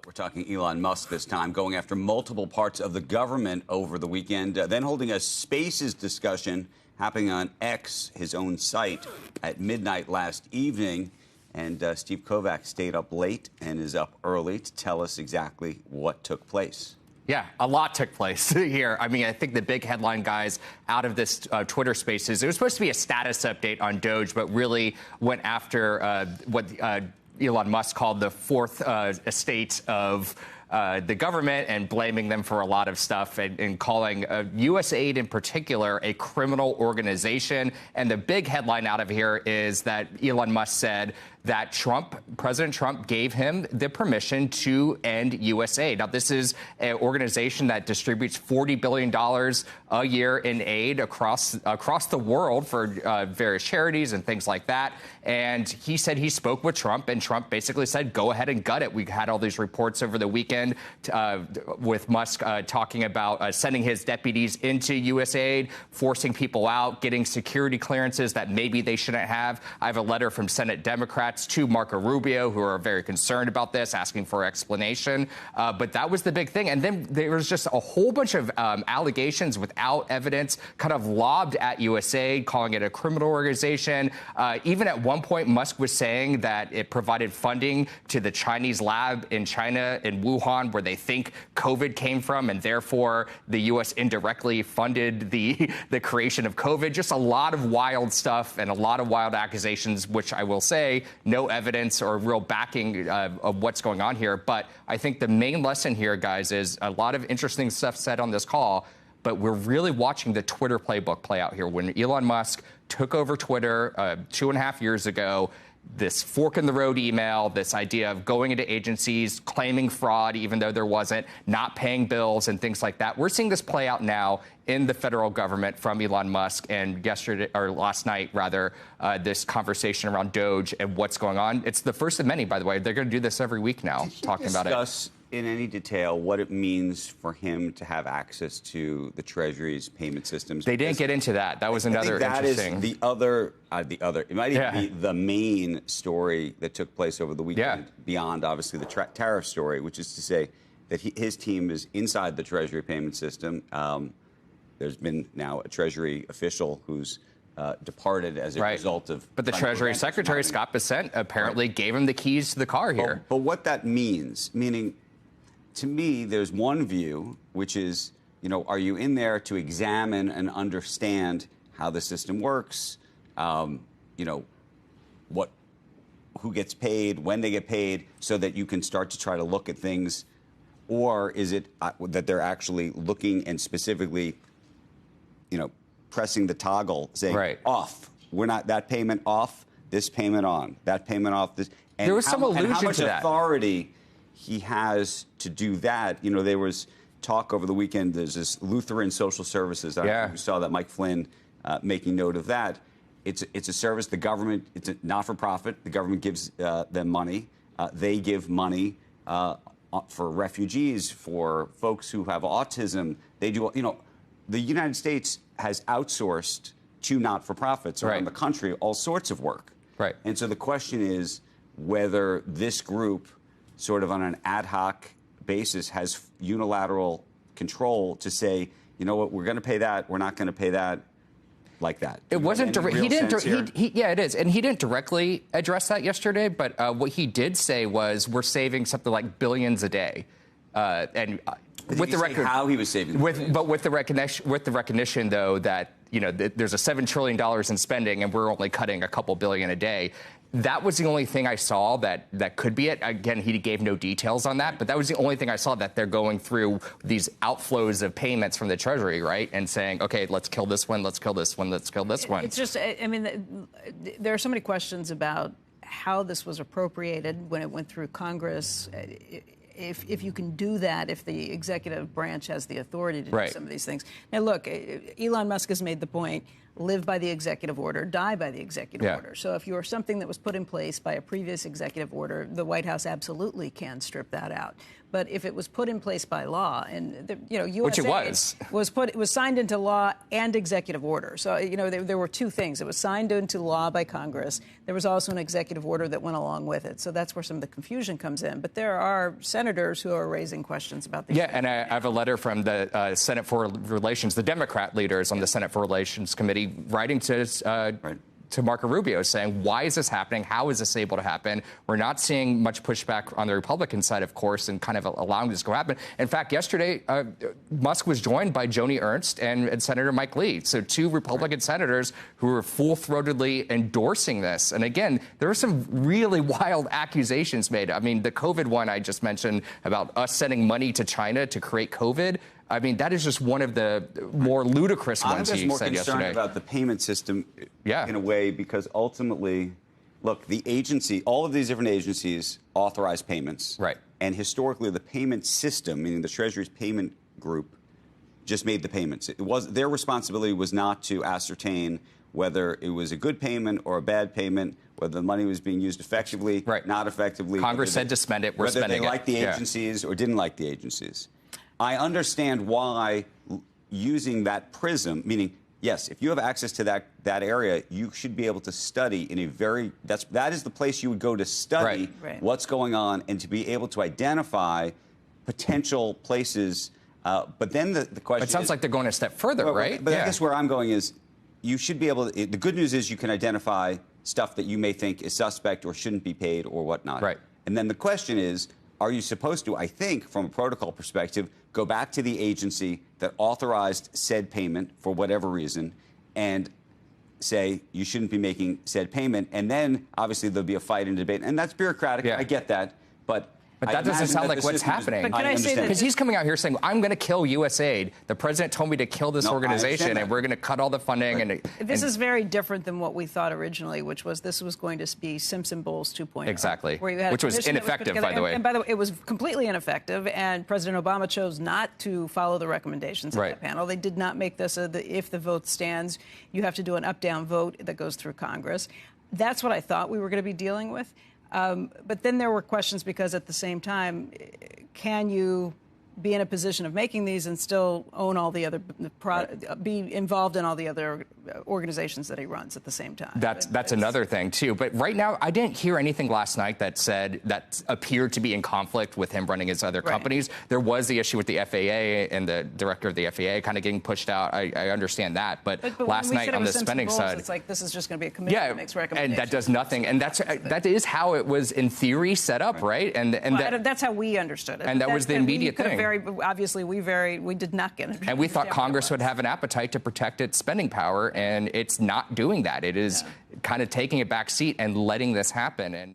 We're talking Elon Musk this time, going after multiple parts of the government over the weekend, then holding a spaces discussion happening on X, his own site, at midnight last evening. And Steve Kovacs stayed up late and is up early to tell us exactly what took place. Yeah, a lot took place here. I mean, I think the big headline, guys, out of this Twitter Spaces, it was supposed to be a status update on Doge, but really went after what Elon Musk called the fourth estate of the government and blaming them for a lot of stuff and calling USAID in particular a criminal organization. And the big headline out of here is that Elon Musk said that President Trump gave him the permission to end USAID. Now, this is an organization that distributes $40 billion a year in aid across the world for various charities and things like that. And he said he spoke with Trump, and Trump basically said, go ahead and gut it. We had all these reports over the weekend with Musk talking about sending his deputies into USAID, forcing people out, getting security clearances that maybe they shouldn't have. I have a letter from Senate Democrats to Marco Rubio, who are very concerned about this, asking for explanation. But that was the big thing. And then there was just a whole bunch of allegations without evidence kind of lobbed at USAID, calling it a criminal organization. Even at one point, Musk was saying that it provided funding to the Chinese lab in China, in Wuhan, where they think COVID came from, and therefore the U.S. indirectly funded the creation of COVID. Just a lot of wild stuff and a lot of wild accusations, which I will say, no evidence or real backing of what's going on here. But I think the main lesson here, guys, is a lot of interesting stuff said on this call, but we're really watching the Twitter playbook play out here. When Elon Musk took over Twitter 2.5 years ago, this fork in the road email, this idea of going into agencies, claiming fraud, even though there wasn't, not paying bills and things like that. We're seeing this play out now in the federal government from Elon Musk, and last night, this conversation around Doge and what's going on. It's the first of many, by the way. They're going to do this every week now, talking about it. Discuss in any detail what it means for him to have access to the Treasury's payment systems? They didn't get into that. That was another interesting. That is it might even be the main story that took place over the weekend, beyond obviously the tariff story, which is to say that his team is inside the Treasury payment system. There's been now a Treasury official who's departed as a result of. But the Treasury Secretary, Scott Bessent, apparently gave him the keys to the car here. But what that means, meaning, to me, there's one view, which is, are you in there to examine and understand how the system works, who gets paid, when they get paid, so that you can start to try to look at things? Or is it that they're actually looking and specifically, pressing the toggle, saying off, we're not, that payment off, this payment on, that payment off, this. And there was some allusion and how much to that. Authority he has to do that. There was talk over the weekend. There's this Lutheran Social Services. I don't know if you saw that, Mike Flynn making note of that. It's a service. The government, it's a not-for-profit. The government gives them money. They give money for refugees, for folks who have autism. They do, the United States has outsourced to not-for-profits around the country all sorts of work. Right. And so the question is whether this group, sort of on an ad hoc basis, has unilateral control to say, you know what, we're going to pay that, we're not going to pay that, like that. It wasn't direct. Yeah, it is. And he didn't directly address that yesterday, but what he did say was we're saving something like billions a day. And with the record, how he was saving, but with the recognition, though, that there's a $7 trillion in spending, and we're only cutting a couple billion a day. That was the only thing I saw that could be it. Again, he gave no details on that, but that was the only thing I saw, that they're going through these outflows of payments from the Treasury, right? And saying, okay, let's kill this one, let's kill this one, let's kill this one. It's just, I mean, there are so many questions about how this was appropriated when it went through Congress. If you can do that, if the executive branch has the authority to do some of these things. Now, look, Elon Musk has made the point, live by the executive order, die by the executive order. So if you're something that was put in place by a previous executive order, the White House absolutely can strip that out. But if it was put in place by law, and USAID which it was signed into law and executive order. So there were two things. It was signed into law by Congress. There was also an executive order that went along with it. So that's where some of the confusion comes in. But there are senators who are raising questions about these. Yeah, and I have a letter from the Senate Foreign Relations, the Democrat leaders on the Senate Foreign Relations Committee, writing to Marco Rubio saying, why is this happening? How is this able to happen? We're not seeing much pushback on the Republican side, of course, and kind of allowing this to happen. In fact, yesterday, Musk was joined by Joni Ernst and Senator Mike Lee. So two Republican senators who were full-throatedly endorsing this. And again, there were some really wild accusations made. I mean, the COVID one I just mentioned about us sending money to China to create COVID. I mean, that is just one of the more ludicrous ones he said yesterday. I'm just more concerned about the payment system in a way, because ultimately, look, the agency, all of these different agencies authorize payments. Right. And historically, the payment system, meaning the Treasury's payment group, just made the payments. Their responsibility was not to ascertain whether it was a good payment or a bad payment, whether the money was being used effectively, not effectively. Congress said to spend it, we're spending it. Whether they liked the agencies or didn't like the agencies. I understand why using that prism, meaning, yes, if you have access to that area, you should be able to study in a that is the place you would go to study what's going on and to be able to identify potential places. But then the question It sounds like they're going a step further, right? But I guess where I'm going is you should be able to, the good news is you can identify stuff that you may think is suspect or shouldn't be paid or whatnot. Right. And then the question is, are you supposed to, I think, from a protocol perspective, go back to the agency that authorized said payment for whatever reason and say you shouldn't be making said payment? And then, obviously, there'll be a fight and debate. And that's bureaucratic. I get that. But that doesn't sound like what's happening. But can I say that? Because he's coming out here saying, I'm going to kill USAID. The president told me to kill this organization, and we're going to cut all the funding. This is very different than what we thought originally, which was this was going to be Simpson Bowles 2.0. Exactly. Which was ineffective, by the way. And by the way, it was completely ineffective, and President Obama chose not to follow the recommendations of that panel. They did not make this if the vote stands, you have to do an up-down vote that goes through Congress. That's what I thought we were going to be dealing with. But then there were questions because at the same time, can you be in a position of making these and still own all the other, be involved in all the other organizations that he runs at the same time? That's another thing, too. But right now, I didn't hear anything last night that appeared to be in conflict with him running his other companies. There was the issue with the FAA and the director of the FAA kind of getting pushed out. I understand that. But last night on the spending side, it's like this is just going to be a committee that makes recommendations. And that does nothing. And that is how it was in theory set up, right? And that's how we understood it. And that was the immediate thing. Obviously, we did not get it. And we thought Congress would have an appetite to protect its spending power, and it's not doing that. It is kind of taking a back seat and letting this happen. And